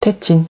태친.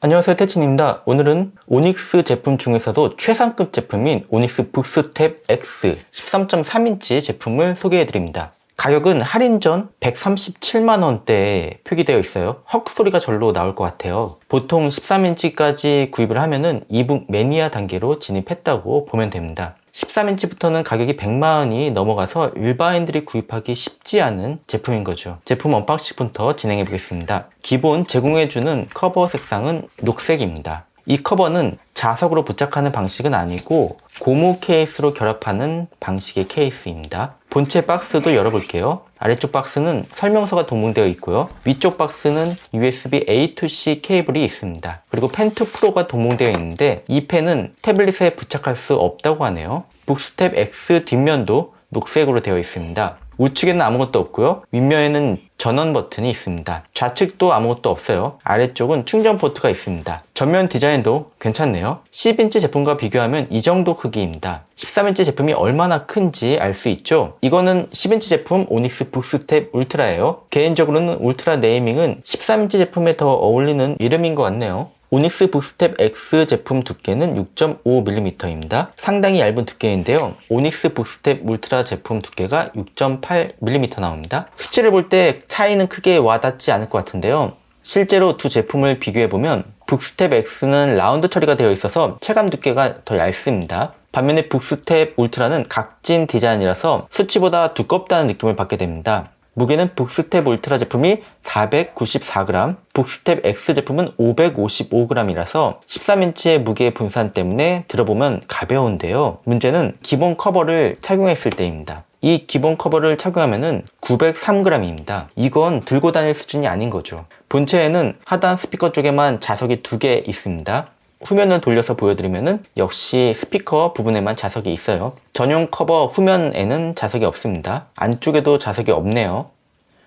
안녕하세요, 태친입니다. 오늘은 오닉스 제품 중에서도 최상급 제품인 오닉스 북스텝 X 13.3인치 제품을 소개해드립니다. 가격은 할인 전 137만원대에 표기되어 있어요. 헉 소리가 절로 나올 것 같아요. 보통 13인치까지 구입을 하면은 이북 매니아 단계로 진입했다고 보면 됩니다. 13인치부터는 가격이 100만원이 넘어가서 일반인들이 구입하기 쉽지 않은 제품인 거죠. 제품 언박싱부터 진행해 보겠습니다. 기본 제공해주는 커버 색상은 녹색입니다. 이 커버는 자석으로 부착하는 방식은 아니고 고무 케이스로 결합하는 방식의 케이스입니다. 본체 박스도 열어볼게요. 아래쪽 박스는 설명서가 동봉되어 있고요. 위쪽 박스는 USB A to C 케이블이 있습니다. 그리고 펜2 프로가 동봉되어 있는데 이 펜은 태블릿에 부착할 수 없다고 하네요. 북스텝 X 뒷면도 녹색으로 되어 있습니다. 우측에는 아무것도 없고요. 윗면에는 전원 버튼이 있습니다. 좌측도 아무것도 없어요. 아래쪽은 충전 포트가 있습니다. 전면 디자인도 괜찮네요. 10인치 제품과 비교하면 이 정도 크기입니다. 13인치 제품이 얼마나 큰지 알 수 있죠. 이거는 10인치 제품 오닉스 북스텝 울트라예요. 개인적으로는 울트라 네이밍은 13인치 제품에 더 어울리는 이름인 것 같네요. 오닉스 북스텝 X 제품 두께는 6.5mm입니다. 상당히 얇은 두께인데요. 오닉스 북스텝 울트라 제품 두께가 6.8mm 나옵니다. 수치를 볼 때 차이는 크게 와닿지 않을 것 같은데요. 실제로 두 제품을 비교해보면 북스텝 X는 라운드 처리가 되어 있어서 체감 두께가 더 얇습니다. 반면에 북스텝 울트라는 각진 디자인이라서 수치보다 두껍다는 느낌을 받게 됩니다. 무게는 북스텝 울트라 제품이 494g, 북스텝 X 제품은 555g이라서 13인치의 무게 분산 때문에 들어보면 가벼운데요. 문제는 기본 커버를 착용했을 때입니다. 이 기본 커버를 착용하면 903g입니다. 이건 들고 다닐 수준이 아닌 거죠. 본체에는 하단 스피커 쪽에만 자석이 2개 있습니다. 후면을 돌려서 보여드리면 역시 스피커 부분에만 자석이 있어요. 전용 커버 후면에는 자석이 없습니다. 안쪽에도 자석이 없네요.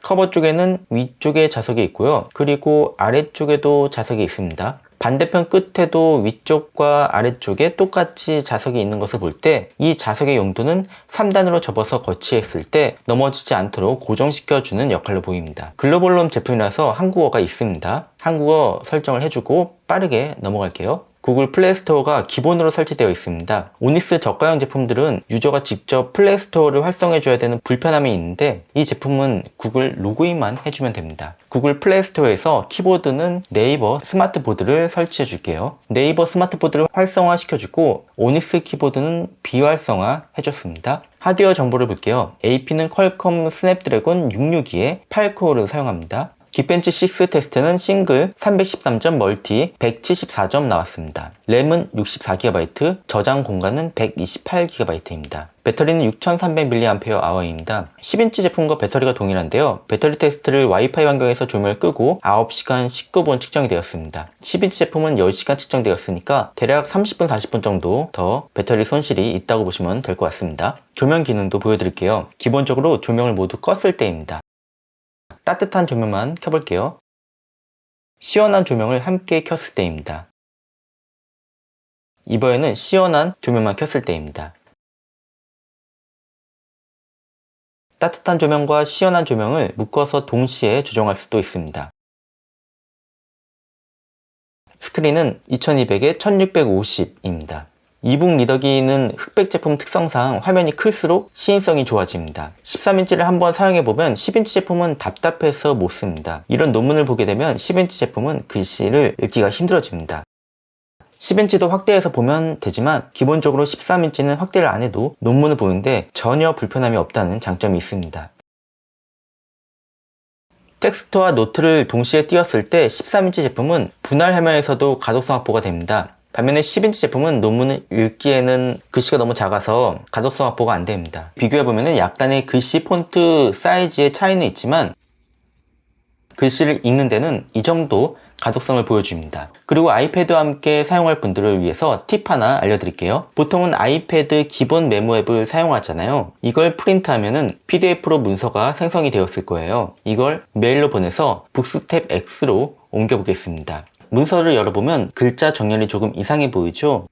커버 쪽에는 위쪽에 자석이 있고요. 그리고 아래쪽에도 자석이 있습니다. 반대편 끝에도 위쪽과 아래쪽에 똑같이 자석이 있는 것을 볼 때 이 자석의 용도는 3단으로 접어서 거치했을 때 넘어지지 않도록 고정시켜주는 역할로 보입니다. 글로벌 롬 제품이라서 한국어가 있습니다. 한국어 설정을 해주고 빠르게 넘어갈게요. 구글 플레이스토어가 기본으로 설치되어 있습니다. 오닉스 저가형 제품들은 유저가 직접 플레이스토어를 활성해줘야 되는 불편함이 있는데 이 제품은 구글 로그인만 해주면 됩니다. 구글 플레이스토어에서 키보드는 네이버 스마트보드를 설치해 줄게요. 네이버 스마트보드를 활성화 시켜주고 오닉스 키보드는 비활성화 해줬습니다. 하드웨어 정보를 볼게요. AP는 퀄컴 스냅드래곤 662에 8코어를 사용합니다. 긱벤치 6 테스트는 싱글 313점 멀티 174점 나왔습니다. 램은 64GB, 저장 공간은 128GB입니다. 배터리는 6300mAh입니다. 10인치 제품과 배터리가 동일한데요. 배터리 테스트를 와이파이 환경에서 조명을 끄고 9시간 19분 측정이 되었습니다. 10인치 제품은 10시간 측정되었으니까 대략 30분 40분 정도 더 배터리 손실이 있다고 보시면 될 것 같습니다. 조명 기능도 보여드릴게요. 기본적으로 조명을 모두 껐을 때입니다. 따뜻한 조명만 켜볼게요. 시원한 조명을 함께 켰을 때입니다. 이번에는 시원한 조명만 켰을 때입니다. 따뜻한 조명과 시원한 조명을 묶어서 동시에 조정할 수도 있습니다. 스크린은 2200에 1650입니다. 이북 리더기는 흑백 제품 특성상 화면이 클수록 시인성이 좋아집니다. 13인치를 한번 사용해보면 10인치 제품은 답답해서 못 씁니다. 이런 논문을 보게 되면 10인치 제품은 글씨를 읽기가 힘들어집니다. 10인치도 확대해서 보면 되지만 기본적으로 13인치는 확대를 안 해도 논문을 보는데 전혀 불편함이 없다는 장점이 있습니다. 텍스트와 노트를 동시에 띄웠을 때 13인치 제품은 분할 화면에서도 가독성 확보가 됩니다. 반면에 10인치 제품은 논문을 읽기에는 글씨가 너무 작아서 가독성 확보가 안 됩니다. 비교해보면 약간의 글씨 폰트 사이즈의 차이는 있지만 글씨를 읽는 데는 이 정도 가독성을 보여줍니다. 그리고 아이패드와 함께 사용할 분들을 위해서 팁 하나 알려드릴게요. 보통은 아이패드 기본 메모 앱을 사용하잖아요. 이걸 프린트하면은 PDF로 문서가 생성이 되었을 거예요. 이걸 메일로 보내서 북스텝 X로 옮겨보겠습니다. 문서를 열어보면 글자 정렬이 조금 이상해 보이죠?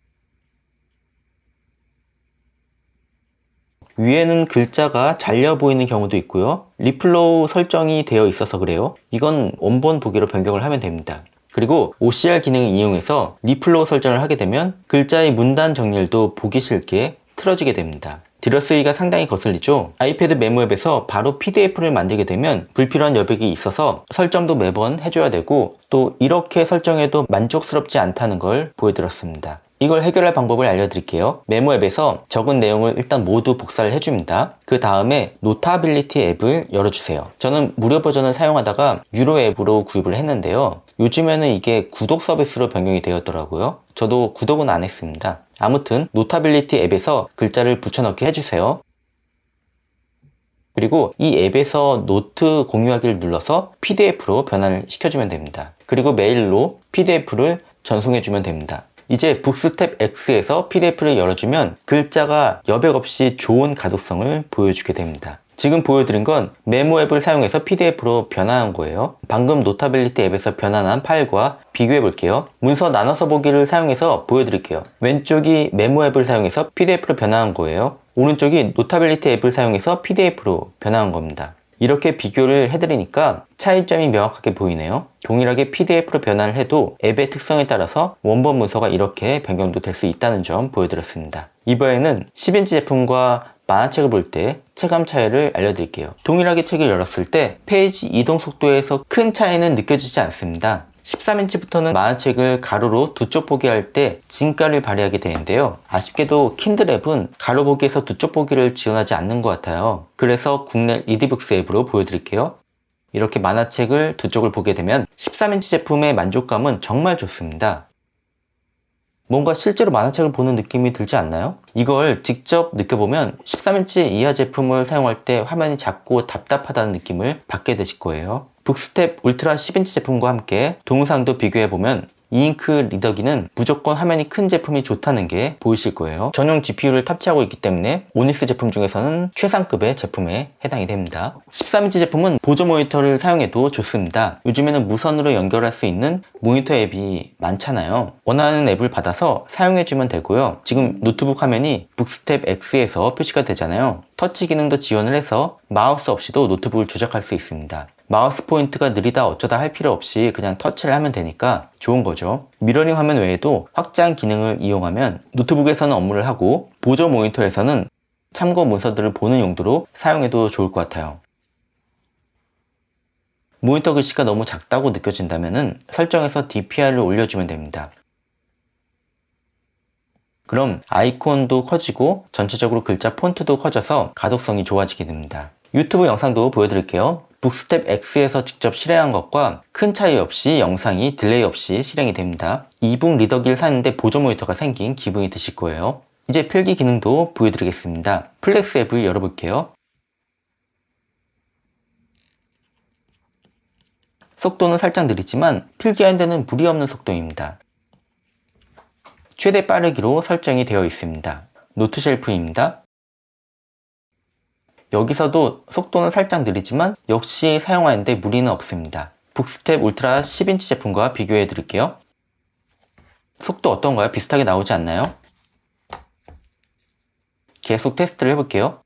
위에는 글자가 잘려 보이는 경우도 있고요. 리플로우 설정이 되어 있어서 그래요. 이건 원본 보기로 변경을 하면 됩니다. 그리고 OCR 기능을 이용해서 리플로우 설정을 하게 되면 글자의 문단 정렬도 보기 싫게 틀어지게 됩니다. 들여쓰기가 상당히 거슬리죠. 아이패드 메모 앱에서 바로 PDF를 만들게 되면 불필요한 여백이 있어서 설정도 매번 해줘야 되고 또 이렇게 설정해도 만족스럽지 않다는 걸 보여드렸습니다. 이걸 해결할 방법을 알려드릴게요. 메모 앱에서 적은 내용을 일단 모두 복사를 해줍니다. 그 다음에 노타빌리티 앱을 열어주세요. 저는 무료 버전을 사용하다가 유료 앱으로 구입을 했는데요. 요즘에는 이게 구독 서비스로 변경이 되었더라고요. 저도 구독은 안 했습니다. 아무튼 노타빌리티 앱에서 글자를 붙여넣기 해주세요. 그리고 이 앱에서 노트 공유하기를 눌러서 PDF로 변환을 시켜주면 됩니다. 그리고 메일로 PDF를 전송해주면 됩니다. 이제 북스텝 X에서 PDF를 열어주면 글자가 여백 없이 좋은 가독성을 보여주게 됩니다. 지금 보여드린 건 메모 앱을 사용해서 PDF로 변환한 거예요. 방금 노타빌리티 앱에서 변환한 파일과 비교해 볼게요. 문서 나눠서 보기를 사용해서 보여드릴게요. 왼쪽이 메모 앱을 사용해서 PDF로 변환한 거예요. 오른쪽이 노타빌리티 앱을 사용해서 PDF로 변환한 겁니다. 이렇게 비교를 해드리니까 차이점이 명확하게 보이네요. 동일하게 PDF로 변환을 해도 앱의 특성에 따라서 원본 문서가 이렇게 변경도 될 수 있다는 점 보여드렸습니다. 이번에는 10인치 제품과 만화책을 볼 때 체감 차이를 알려드릴게요. 동일하게 책을 열었을 때 페이지 이동 속도에서 큰 차이는 느껴지지 않습니다. 13인치부터는 만화책을 가로로 두 쪽 보기 할 때 진가를 발휘하게 되는데요. 아쉽게도 킨들 앱은 가로 보기에서 두 쪽 보기를 지원하지 않는 것 같아요. 그래서 국내 리디북스 앱으로 보여드릴게요. 이렇게 만화책을 두 쪽을 보게 되면 13인치 제품의 만족감은 정말 좋습니다. 뭔가 실제로 만화책을 보는 느낌이 들지 않나요? 이걸 직접 느껴보면 13인치 이하 제품을 사용할 때 화면이 작고 답답하다는 느낌을 받게 되실 거예요. 북스텝 울트라 10인치 제품과 함께 동영상도 비교해보면 이잉크 리더기는 무조건 화면이 큰 제품이 좋다는 게 보이실 거예요. 전용 GPU를 탑재하고 있기 때문에 오닉스 제품 중에서는 최상급의 제품에 해당이 됩니다. 13인치 제품은 보조 모니터를 사용해도 좋습니다. 요즘에는 무선으로 연결할 수 있는 모니터 앱이 많잖아요. 원하는 앱을 받아서 사용해주면 되고요. 지금 노트북 화면이 북스텝 X에서 표시가 되잖아요. 터치 기능도 지원을 해서 마우스 없이도 노트북을 조작할 수 있습니다. 마우스 포인트가 느리다 어쩌다 할 필요 없이 그냥 터치를 하면 되니까 좋은 거죠. 미러링 화면 외에도 확장 기능을 이용하면 노트북에서는 업무를 하고 보조 모니터에서는 참고 문서들을 보는 용도로 사용해도 좋을 것 같아요. 모니터 글씨가 너무 작다고 느껴진다면 설정에서 DPI를 올려주면 됩니다. 그럼 아이콘도 커지고 전체적으로 글자 폰트도 커져서 가독성이 좋아지게 됩니다. 유튜브 영상도 보여드릴게요. 북스텝 X에서 직접 실행한 것과 큰 차이 없이 영상이 딜레이 없이 실행이 됩니다. 이북 리더기를 사는데 보조 모니터가 생긴 기분이 드실 거예요. 이제 필기 기능도 보여드리겠습니다. 플렉스 앱을 열어볼게요. 속도는 살짝 느리지만 필기하는 데는 무리 없는 속도입니다. 최대 빠르기로 설정이 되어 있습니다. 노트 쉘프입니다. 여기서도 속도는 살짝 느리지만 역시 사용하는데 무리는 없습니다. 북스텝 울트라 10인치 제품과 비교해 드릴게요. 속도 어떤가요? 비슷하게 나오지 않나요? 계속 테스트를 해볼게요.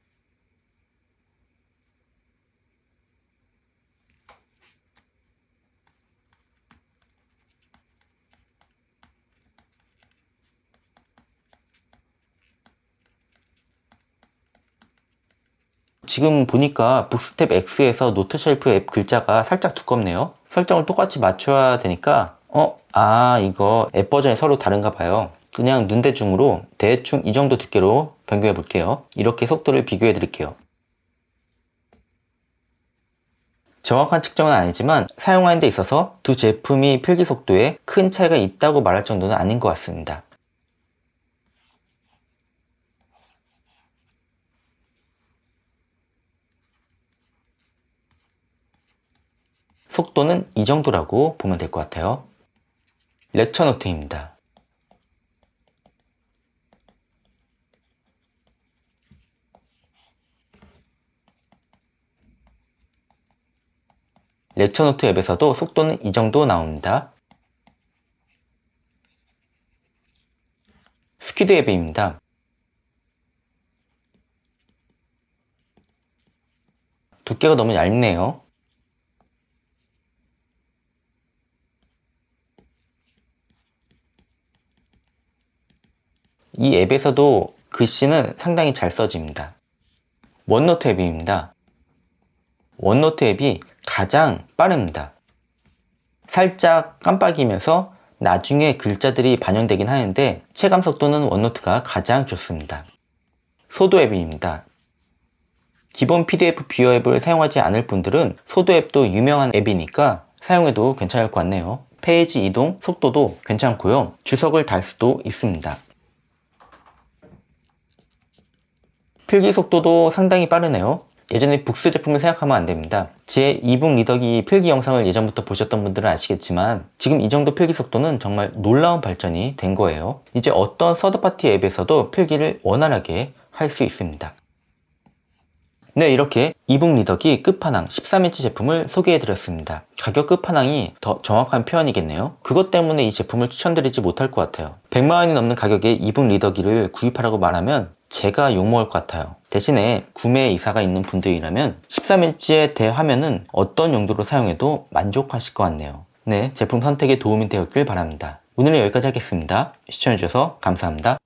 지금 보니까 북스텝 X에서 노트 쉘프 앱 글자가 살짝 두껍네요. 설정을 똑같이 맞춰야 되니까 이거 앱 버전이 서로 다른가 봐요. 그냥 눈대중으로 대충 이 정도 두께로 변경해 볼게요. 이렇게 속도를 비교해 드릴게요. 정확한 측정은 아니지만 사용하는 데 있어서 두 제품이 필기 속도에 큰 차이가 있다고 말할 정도는 아닌 것 같습니다. 속도는 이 정도라고 보면 될 것 같아요. 렉처 노트입니다. 렉처 노트 앱에서도 속도는 이 정도 나옵니다. 스퀴드 앱입니다. 두께가 너무 얇네요. 이 앱에서도 글씨는 상당히 잘 써집니다. 원노트 앱입니다. 원노트 앱이 가장 빠릅니다. 살짝 깜빡이면서 나중에 글자들이 반영되긴 하는데 체감 속도는 원노트가 가장 좋습니다. 소도 앱입니다. 기본 PDF 뷰어 앱을 사용하지 않을 분들은 소도 앱도 유명한 앱이니까 사용해도 괜찮을 것 같네요. 페이지 이동 속도도 괜찮고요. 주석을 달 수도 있습니다. 필기 속도도 상당히 빠르네요. 예전에 북스 제품을 생각하면 안 됩니다. 제 이북 리더기 필기 영상을 예전부터 보셨던 분들은 아시겠지만 지금 이 정도 필기 속도는 정말 놀라운 발전이 된 거예요. 이제 어떤 서드파티 앱에서도 필기를 원활하게 할 수 있습니다. 네, 이렇게 이북 리더기 끝판왕 13인치 제품을 소개해드렸습니다. 가격 끝판왕이 더 정확한 표현이겠네요. 그것 때문에 이 제품을 추천드리지 못할 것 같아요. 100만원이 넘는 가격에 이북 리더기를 구입하라고 말하면 제가 욕먹을 것 같아요. 대신에 구매 의사가 있는 분들이라면 13인치의 대화면은 어떤 용도로 사용해도 만족하실 것 같네요. 네, 제품 선택에 도움이 되었길 바랍니다. 오늘은 여기까지 하겠습니다. 시청해주셔서 감사합니다.